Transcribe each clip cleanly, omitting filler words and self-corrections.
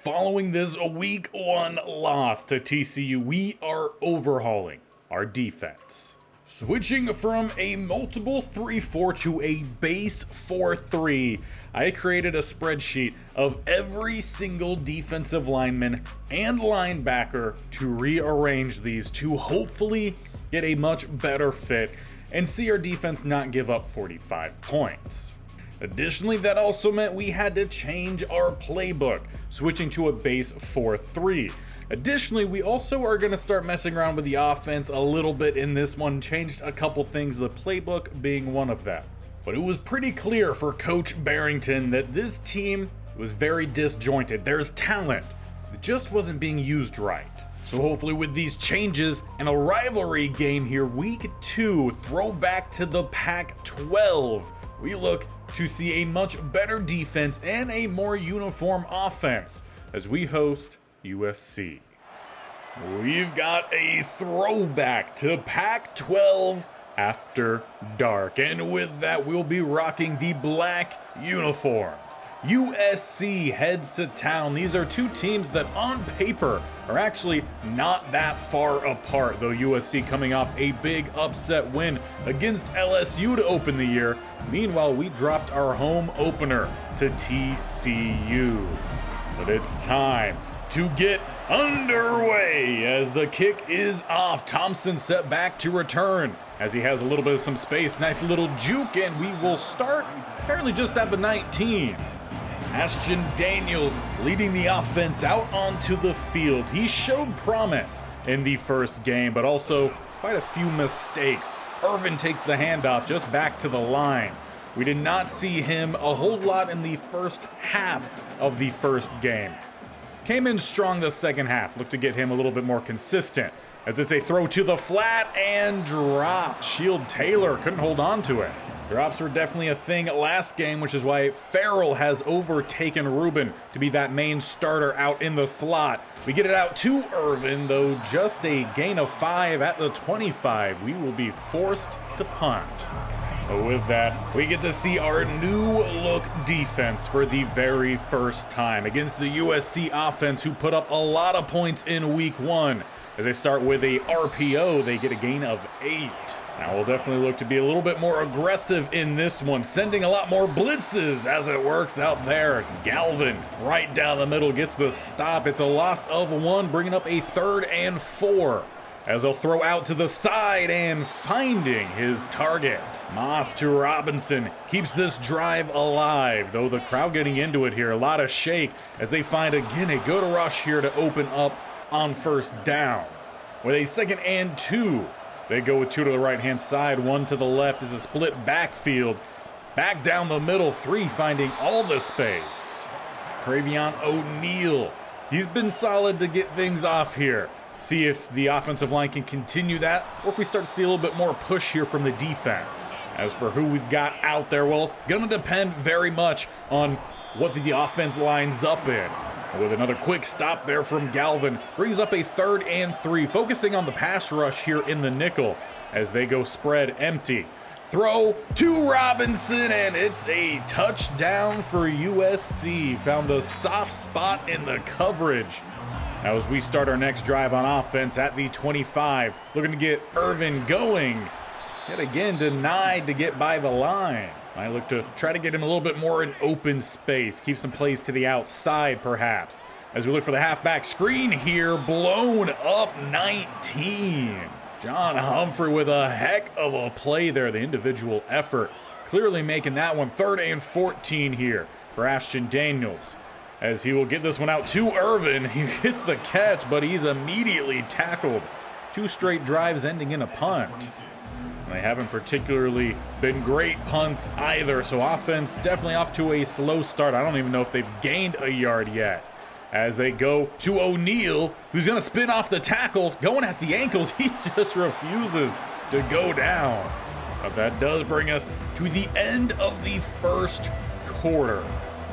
Following this week 1 loss to TCU, we are overhauling our defense. Switching from a multiple 3-4 to a base 4-3, I created a spreadsheet of every single defensive lineman and linebacker to rearrange these to hopefully get a much better fit and see our defense not give up 45 points. Additionally, that also meant we had to change our playbook, switching to a base 4-3. Additionally, we also are going to start messing around with the offense a little bit in this one, changed a couple things, the playbook being one of them. But it was pretty clear for Coach Bearington that this team was very disjointed. There's talent, it just wasn't being used right. So hopefully with these changes and a rivalry game here, week 2, throwback to the Pac-12, we look to see a much better defense and a more uniform offense as we host USC. We've got a throwback to Pac-12 After Dark, and with that we'll be rocking the black uniforms. USC heads to town. These are two teams that on paper are actually not that far apart, though USC coming off a big upset win against LSU to open the year. Meanwhile, we dropped our home opener to TCU. But it's time to get underway as the kick is off. Thompson set back to return as he has a little bit of some space. Nice little juke, and we will start apparently just at the 19. Ashton Daniels leading the offense out onto the field. He showed promise in the first game, but also quite a few mistakes. Irvin takes the handoff just back to the line. We did not see him a whole lot in the first half of the first game. Came in strong the second half. Looked to get him a little bit more consistent as it's a throw to the flat and dropped. Shield Taylor couldn't hold on to it. Drops were definitely a thing last game, which is why Farrell has overtaken Rubin to be that main starter out in the slot. We get it out to Irvin, though just a gain of 5 at the 25. We will be forced to punt. But with that, we get to see our new look defense for the very first time against the USC offense, who put up a lot of points in week 1. As they start with a RPO, they get a gain of 8. Now we'll definitely look to be a little bit more aggressive in this one, sending a lot more blitzes as it works out there. Galvin right down the middle gets the stop. It's a loss of 1, bringing up a 3rd and 4. As they'll throw out to the side and finding his target. Moss to Robinson keeps this drive alive, though the crowd getting into it here. A lot of shake as they find again a good rush here to open up on first down. With a 2nd and 2, they go with 2 to the right-hand side, 1 to the left is a split backfield. Back down the middle, 3 finding all the space. Travion O'Neal, he's been solid to get things off here. See if the offensive line can continue that, or if we start to see a little bit more push here from the defense. As for who we've got out there, well, gonna depend very much on what the offense lines up in. With another quick stop there from Galvin, brings up a 3rd and 3, focusing on the pass rush here in the nickel as they go spread empty. Throw to Robinson, and it's a touchdown for USC. Found the soft spot in the coverage. Now as we start our next drive on offense at the 25, looking to get Irvin going. Yet again denied to get by the line. I look to try to get him a little bit more in open space, keep some plays to the outside perhaps. As we look for the halfback screen here, blown up 19. John Humphrey with a heck of a play there, the individual effort. Clearly making that one 3rd and 14 here for Ashton Daniels. As he will get this one out to Irvin. He hits the catch, but he's immediately tackled. 2 straight drives ending in a punt. They haven't particularly been great punts either, so offense definitely off to a slow start. I don't even know if they've gained a yard yet. As they go to O'Neal, who's going to spin off the tackle, going at the ankles. He just refuses to go down. But that does bring us to the end of the first quarter.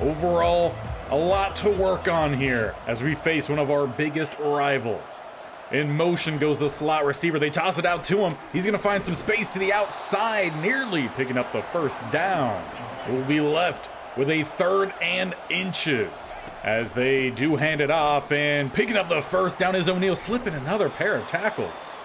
Overall, a lot to work on here as we face one of our biggest rivals. In motion goes the slot receiver. They toss it out to him. He's going to find some space to the outside, nearly picking up the first down. It will be left with a 3rd and inches as they do hand it off, and picking up the first down is O'Neal, slipping another pair of tackles.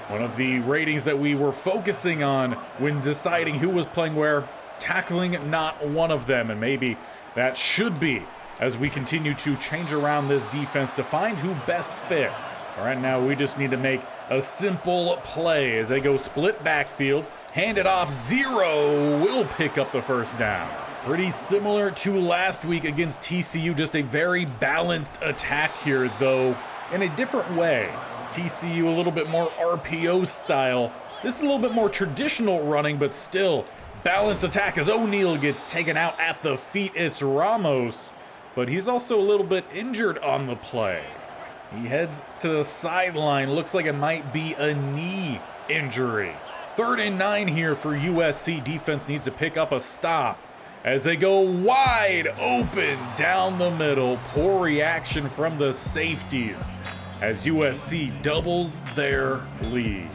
One of the ratings that we were focusing on when deciding who was playing where, tackling not one of them, and maybe that should be as we continue to change around this defense to find who best fits. All right, now we just need to make a simple play as they go split backfield, hand it off, Zero will pick up the first down. Pretty similar to last week against TCU, just a very balanced attack here, though in a different way. TCU a little bit more RPO style. This is a little bit more traditional running, but still balanced attack as O'Neal gets taken out at the feet. It's Ramos, but he's also a little bit injured on the play. He heads to the sideline. Looks like it might be a knee injury. 3rd and 9 here for USC. Defense needs to pick up a stop as they go wide open down the middle. Poor reaction from the safeties as USC doubles their lead.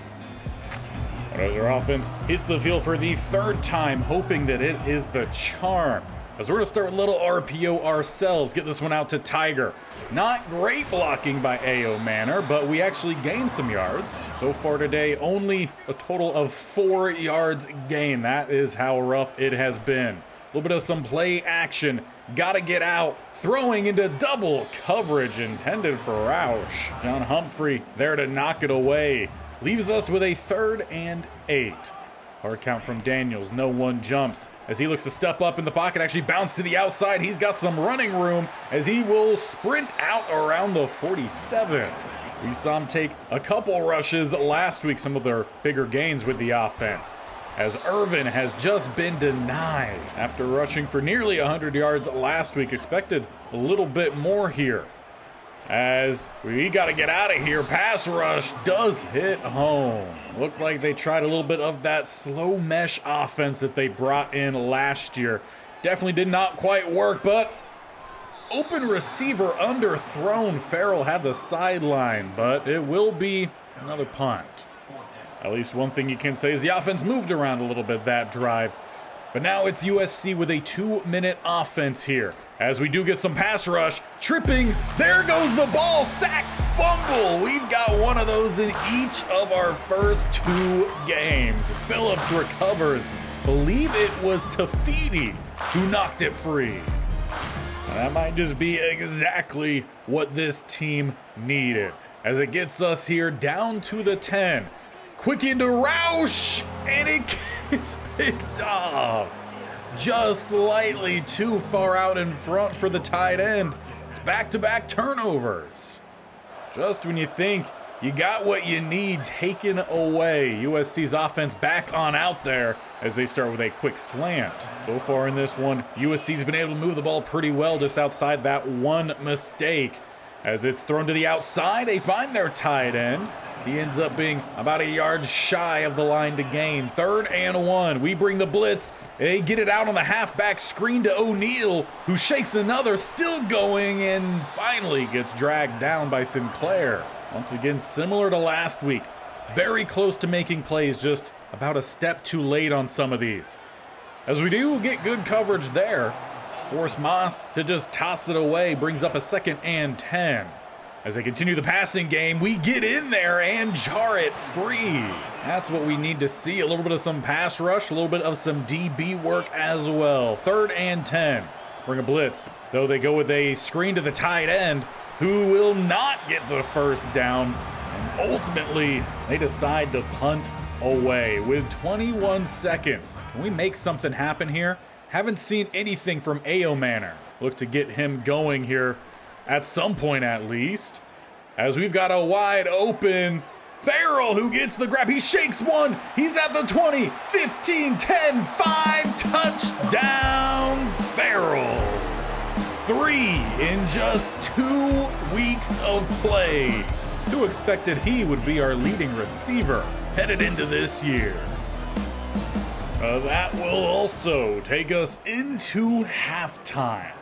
But as our offense hits the field for the 3rd time, hoping that it is the charm. As we're going to start with little RPO ourselves, get this one out to Tiger. Not great blocking by A.O. Manor, but we actually gained some yards. So far today, only a total of 4 yards gained. That is how rough it has been. A little bit of some play action. Gotta get out. Throwing into double coverage intended for Roush. John Humphrey there to knock it away. Leaves us with a 3rd and 8. Hard count from Daniels. No one jumps as he looks to step up in the pocket. Actually bounce to the outside. He's got some running room as he will sprint out around the 47. We saw him take a couple rushes last week, some of their bigger gains with the offense, as Irvin has just been denied after rushing for nearly 100 yards last week. Expected a little bit more here. As we got to get out of here. Pass rush does hit home. Looked like they tried a little bit of that slow mesh offense that they brought in last year. Definitely did not quite work, but open receiver underthrown. Farrell had the sideline, but it will be another punt. At least one thing you can say is the offense moved around a little bit that drive. But now it's USC with a 2-minute offense here. As we do get some pass rush, tripping, there goes the ball, sack, fumble. We've got one of those in each of our first 2 games. Phillips recovers. Believe it was Tafiti who knocked it free. That might just be exactly what this team needed, as it gets us here down to the 10. Quick into Roush, and it gets picked off. Just slightly too far out in front for the tight end. It's back-to-back turnovers. Just when you think you got what you need taken away. USC's offense back on out there as they start with a quick slant. So far in this one, USC's been able to move the ball pretty well just outside that one mistake. As it's thrown to the outside, they find their tight end. He ends up being about a yard shy of the line to gain. 3rd and 1. We bring the blitz. They get it out on the halfback screen to O'Neal, who shakes another, still going, and finally gets dragged down by Sinclair. Once again, similar to last week. Very close to making plays, just about a step too late on some of these. As we do get good coverage there, force Moss to just toss it away, brings up a 2nd and 10. As they continue the passing game, we get in there and jar it free. That's what we need to see. A little bit of some pass rush, a little bit of some DB work as well. 3rd and 10. Bring a blitz, though they go with a screen to the tight end, who will not get the first down. And ultimately, they decide to punt away with 21 seconds. Can we make something happen here? Haven't seen anything from A.O. Manor. Look to get him going here at some point at least, as we've got a wide open Farrell who gets the grab. He shakes one. He's at the 20, 15, 10, 5, touchdown Farrell. 3 in just 2 weeks of play. Who expected he would be our leading receiver headed into this year? That will also take us into halftime.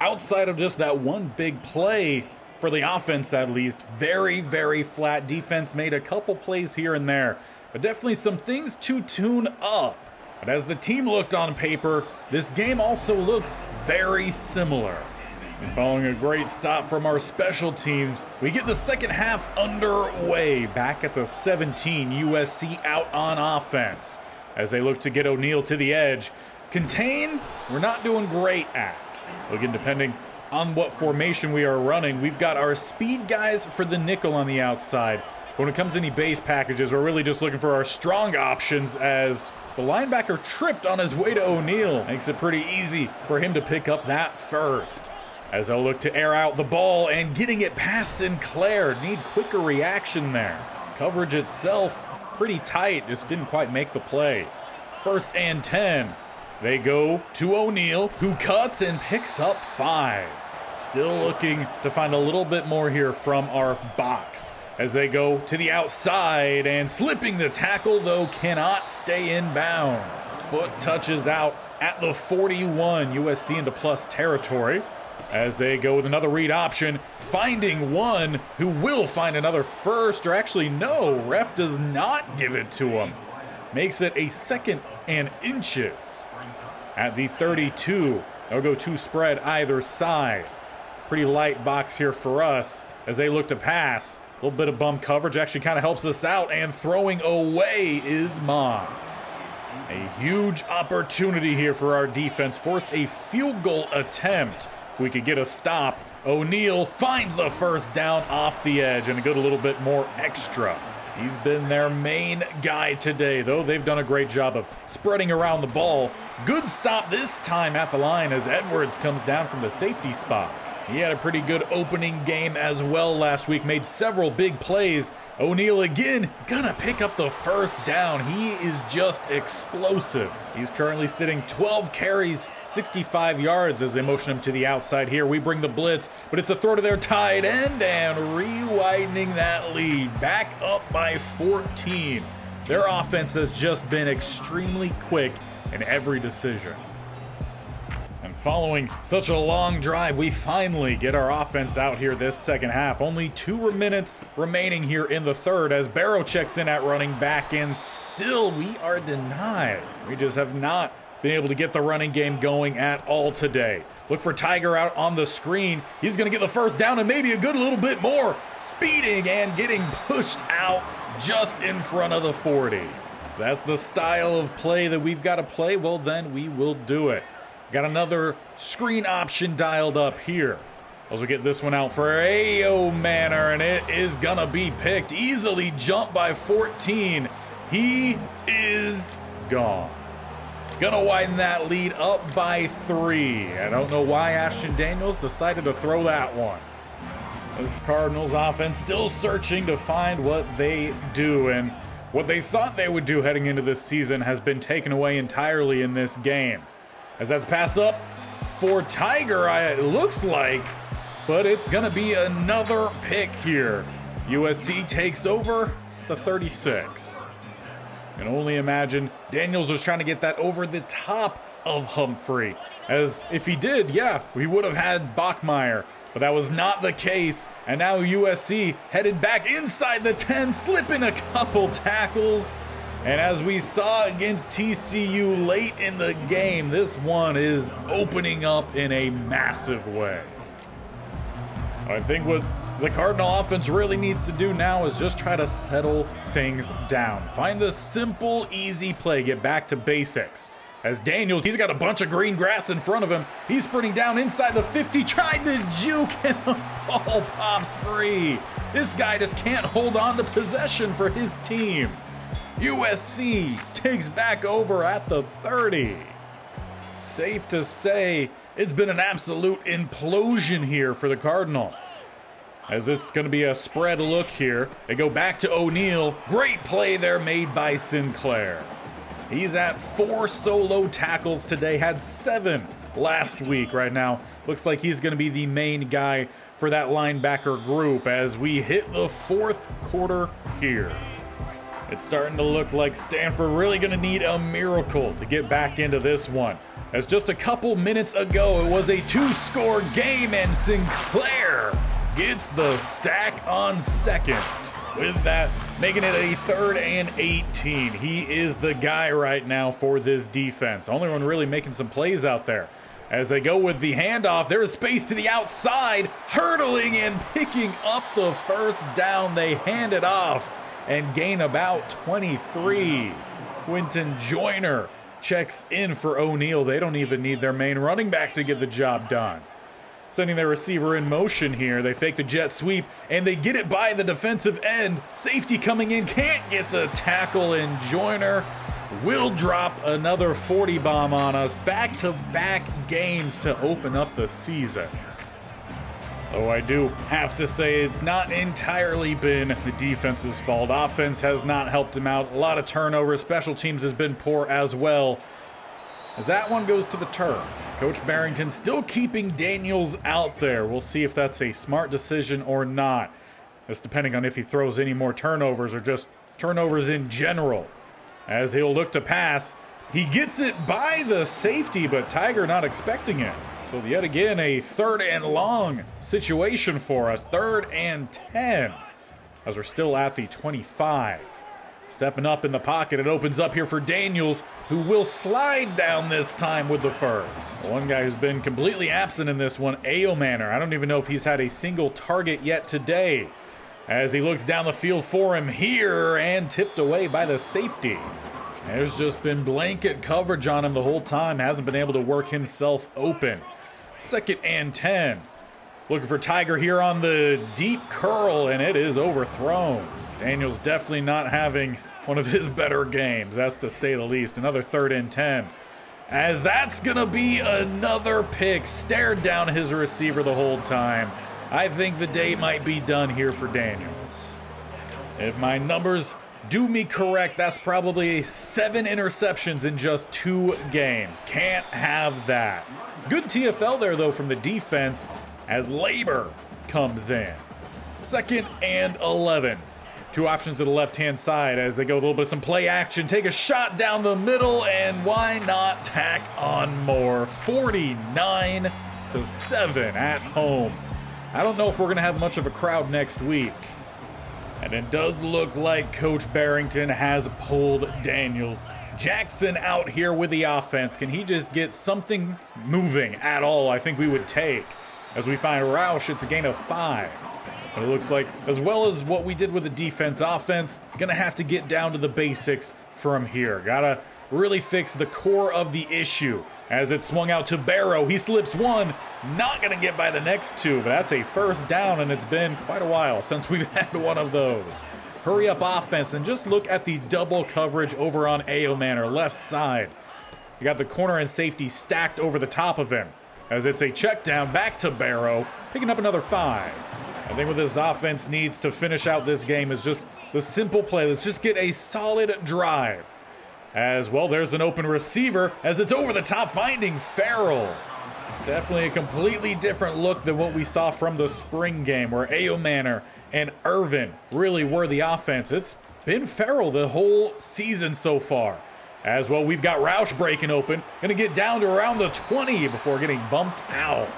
Outside of just that one big play, for the offense at least, very, very flat. Defense made a couple plays here and there, but definitely some things to tune up. But as the team looked on paper, this game also looks very similar. And following a great stop from our special teams, we get the second half underway. Back at the 17, USC out on offense as they look to get O'Neal to the edge. Contain, we're not doing great at. Again, depending on what formation we are running, we've got our speed guys for the nickel on the outside. When it comes to any base packages, we're really just looking for our strong options as the linebacker tripped on his way to O'Neal. Makes it pretty easy for him to pick up that first. As they'll look to air out the ball and getting it past Sinclair. Need quicker reaction there. Coverage itself pretty tight, just didn't quite make the play. 1st and 10. They go to O'Neal, who cuts and picks up 5. Still looking to find a little bit more here from our box as they go to the outside and slipping the tackle, though cannot stay in bounds. Foot touches out at the 41, USC into plus territory. As they go with another read option, finding one who will find another first, or actually no, ref does not give it to him. Makes it a 2nd and inches. At the 32, they'll go 2 spread either side. Pretty light box here for us as they look to pass. A little bit of bum coverage actually kind of helps us out, and throwing away is Moss. A huge opportunity here for our defense. Force a field goal attempt. We could get a stop. O'Neal finds the first down off the edge and go a little bit more extra. He's been their main guy today, though they've done a great job of spreading around the ball. Good stop this time at the line as Edwards comes down from the safety spot. He had a pretty good opening game as well last week, made several big plays. O'Neal again gonna pick up the first down. He is just explosive. He's currently sitting 12 carries, 65 yards as they motion him to the outside here. We bring the blitz, but it's a throw to their tight end and re-widening that lead. Back up by 14. Their offense has just been extremely quick in every decision. And following such a long drive, we finally get our offense out here this second half. Only 2 minutes remaining here in the third as Barrow checks in at running back, and still we are denied. We just have not been able to get the running game going at all today. Look for Tiger out on the screen. He's going to get the first down and maybe a good little bit more. Speeding and getting pushed out just in front of the 40. If that's the style of play that we've got to play, well then we will do it. Got another screen option dialed up here. Also get this one out for A.O. Manor, and it is gonna be picked. Easily jumped by 14. He is gone. Gonna widen that lead up by 3. I don't know why Ashton Daniels decided to throw that one. This Cardinals offense still searching to find what they do, and what they thought they would do heading into this season has been taken away entirely in this game. As that's pass up for Tiger, it looks like, but it's gonna be another pick here. USC takes over the 36. You can only imagine Daniels was trying to get that over the top of Humphrey. As if he did, yeah, we would have had Bachmeier, but that was not the case. And now USC headed back inside the 10, slipping a couple tackles. And as we saw against TCU late in the game, this one is opening up in a massive way. I think what the Cardinal offense really needs to do now is just try to settle things down. Find the simple, easy play, get back to basics. As Daniels, he's got a bunch of green grass in front of him. He's sprinting down inside the 50, tried to juke, and the ball pops free. This guy just can't hold on to possession for his team. USC takes back over at the 30. Safe to say, it's been an absolute implosion here for the Cardinal. As it's going to be a spread look here. They go back to O'Neal. Great play there made by Sinclair. He's at 4 solo tackles today, had 7 last week. Right now, looks like he's going to be the main guy for that linebacker group as we hit the 4th quarter here. It's starting to look like Stanford really going to need a miracle to get back into this one. As just a couple minutes ago, it was a 2-score game, and Sinclair gets the sack on second. With that, making it a 3rd and 18. He is the guy right now for this defense. Only one really making some plays out there. As they go with the handoff, there is space to the outside, hurdling and picking up the first down. They hand it off and gain about 23. Quinton Joyner checks in for O'Neal. They don't even need their main running back to get the job done. Sending their receiver in motion here. They fake the jet sweep, and they get it by the defensive end. Safety coming in, can't get the tackle, and Joyner will drop another 40 bomb on us. Back-to-back games to open up the season. Though I do have to say it's not entirely been the defense's fault. Offense has not helped him out. A lot of turnovers. Special teams has been poor as well. As that one goes to the turf. Coach Bearington still keeping Daniels out there. We'll see if that's a smart decision or not. That's depending on if he throws any more turnovers or just turnovers in general. As he'll look to pass, he gets it by the safety, but Tiger not expecting it. So yet again, a 3rd and long situation for us. 3rd and 10, as we're still at the 25. Stepping up in the pocket, it opens up here for Daniels, who will slide down this time with the first. One guy who's been completely absent in this one, Ayomanor. I don't even know if he's had a single target yet today. As he looks down the field for him here and tipped away by the safety. There's just been blanket coverage on him the whole time. Hasn't been able to work himself open. 2nd and 10. Looking for Tiger here on the deep curl, and it is overthrown. Daniels definitely not having one of his better games, that's to say the least. Another 3rd and 10. As that's going to be another pick. Stared down his receiver the whole time. I think the day might be done here for Daniels. If my numbers do me correct, that's probably 7 interceptions in just 2 games. Can't have that. Good TFL there, though, from the defense as Labor comes in. 2nd and 11. 2 options to the left-hand side as they go a little bit of some play action. Take a shot down the middle, and why not tack on more? 49-7 at home. I don't know if we're going to have much of a crowd next week. And it does look like Coach Bearington has pulled Daniels. Jackson out here with the offense. Can he just get something moving at all? I think we would take. As we find Roush, it's a gain of 5. But it looks like, as well as what we did with the defense, offense, gonna have to get down to the basics from here. Gotta really fix the core of the issue. As it's swung out to Barrow, he slips one, not gonna get by the next 2, but that's a 1st down, and it's been quite a while since we've had one of those. Hurry up offense, and just look at the double coverage over on Ayomanor, left side. You got the corner and safety stacked over the top of him. As it's a check down back to Barrow, picking up another 5. I think what this offense needs to finish out this game is just the simple play. Let's just get a solid drive. As well, there's an open receiver as it's over the top, finding Farrell. Definitely a completely different look than what we saw from the spring game, where Ayomanor and Irvin really were the offense. It's been Farrell the whole season so far. As well, we've got Roush breaking open. Gonna get down to around the 20 before getting bumped out.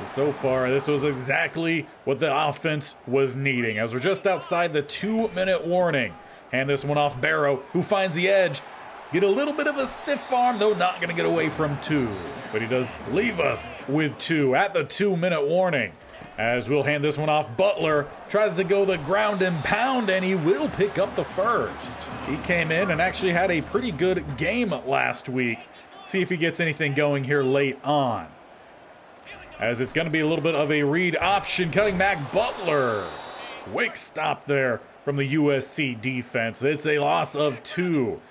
So far, this was exactly what the offense was needing, as we're just outside the 2-minute warning. Hand this one off Barrow, who finds the edge. Get a little bit of a stiff arm, though not going to get away from 2. But he does leave us with 2 at the 2-minute warning. As we'll hand this one off, Butler tries to go the ground and pound, and he will pick up the 1st. He came in and actually had a pretty good game last week. See if he gets anything going here late on. As it's going to be a little bit of a read option, cutting back Butler. Quick stop there from the USC defense. It's a loss of 2.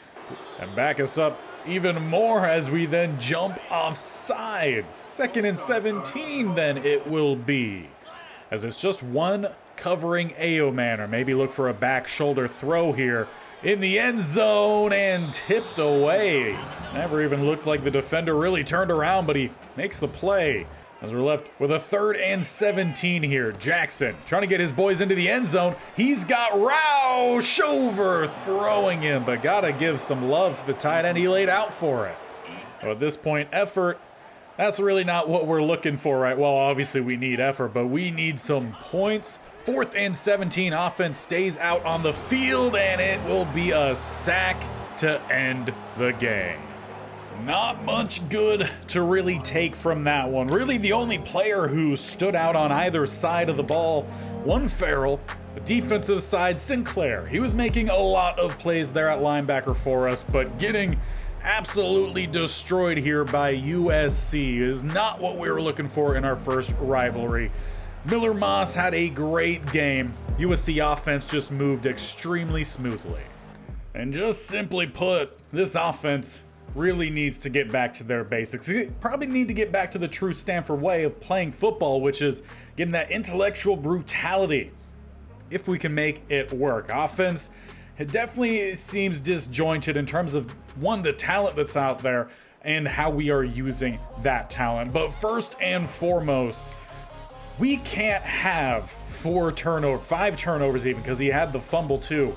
And back us up even more as we then jump off sides. 2nd and 17 then it will be. As it's just one covering Ayomanor. Maybe look for a back shoulder throw here in the end zone and tipped away. Never even looked like the defender really turned around, but he makes the play. As we're left with a 3rd and 17 here. Jackson trying to get his boys into the end zone. He's got Roush overthrowing him, but gotta give some love to the tight end. He laid out for it. So at this point, effort, that's really not what we're looking for, right? Well, obviously we need effort, but we need some points. 4th and 17, offense stays out on the field, and it will be a sack to end the game. Not much good to really take from that one. Really, the only player who stood out on either side of the ball, one Farrell, the defensive side, Sinclair. He was making a lot of plays there at linebacker for us, but getting absolutely destroyed here by USC is not what we were looking for in our first rivalry. Miller Moss had a great game. USC offense just moved extremely smoothly. And just simply put, this offense really needs to get back to their basics. They probably need to get back to the true Stanford way of playing football, which is getting that intellectual brutality, if we can make it work. Offense, it definitely seems disjointed in terms of, one, the talent that's out there and how we are using that talent. But first and foremost, we can't have 5 turnovers even, because he had the fumble too.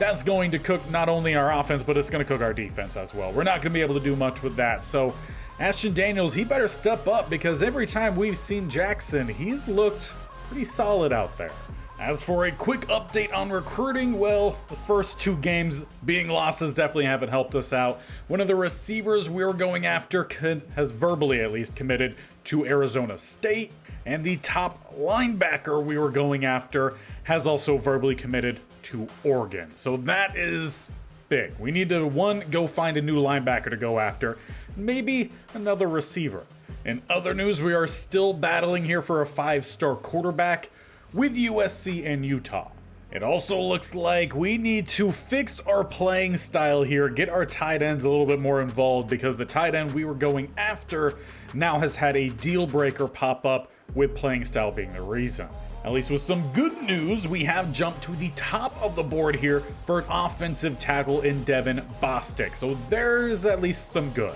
That's going to cook not only our offense, but it's going to cook our defense as well. We're not going to be able to do much with that. So Ashton Daniels, he better step up, because every time we've seen Jackson, he's looked pretty solid out there. As for a quick update on recruiting, well, the first 2 games being losses definitely haven't helped us out. One of the receivers we were going after has verbally at least committed to Arizona State, and the top linebacker we were going after has also verbally committed to Oregon. So that is big. We need to, one, go find a new linebacker to go after, maybe another receiver. In other news, we are still battling here for a 5-star quarterback with USC and Utah. It also looks like we need to fix our playing style here, get our tight ends a little bit more involved, because the tight end we were going after now has had a deal breaker pop up, with playing style being the reason. At least with some good news, we have jumped to the top of the board here for an offensive tackle in Devin Bostic. So there's at least some good.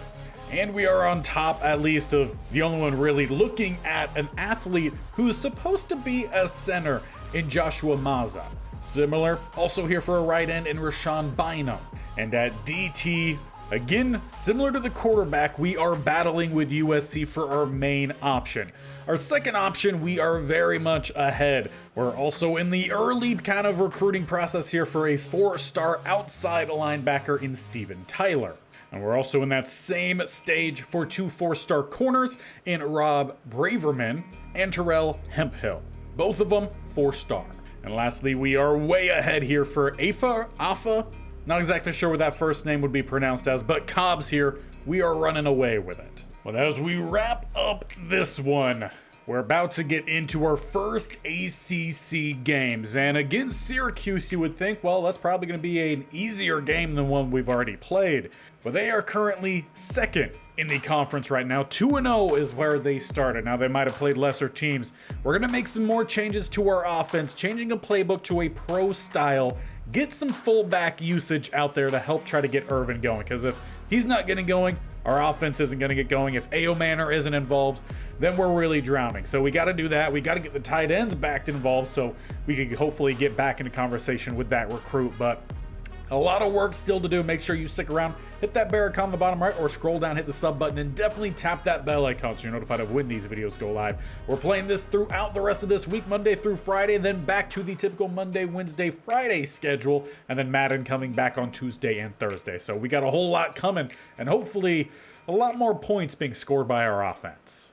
And we are on top, at least, of the only one really looking at an athlete who's supposed to be a center in Joshua Mazza. Similar, also here for a right end in Rashawn Bynum. And at DT, again, similar to the quarterback, we are battling with USC for our main option. Our second option, we are very much ahead. We're also in the early kind of recruiting process here for a 4-star outside linebacker in Steven Tyler. And we're also in that same stage for 2 4-star corners in Rob Braverman and Terrell Hemphill. Both of them 4-star. And lastly, we are way ahead here for Afa. Not exactly sure what that first name would be pronounced as, but Cobbs here, we are running away with it. But as we wrap up this one, we're about to get into our first ACC games. And against Syracuse, you would think, well, that's probably going to be an easier game than one we've already played. But they are currently second in the conference right now. 2-0 is where they started. Now, they might have played lesser teams. We're going to make some more changes to our offense, changing a playbook to a pro style, get some fullback usage out there to help try to get Irvin going. Because if he's not getting going, our offense isn't going to get going. If A.O. Manor isn't involved, then we're really drowning. So we got to do that. We got to get the tight ends back involved so we can hopefully get back into conversation with that recruit. But a lot of work still to do. Make sure you stick around, hit that bell icon on the bottom right, or scroll down, hit the sub button, and definitely tap that bell icon so you're notified of when these videos go live. We're playing this throughout the rest of this week, Monday through Friday, and then back to the typical Monday, Wednesday, Friday schedule, and then Madden coming back on Tuesday and Thursday. So we got a whole lot coming, and hopefully a lot more points being scored by our offense.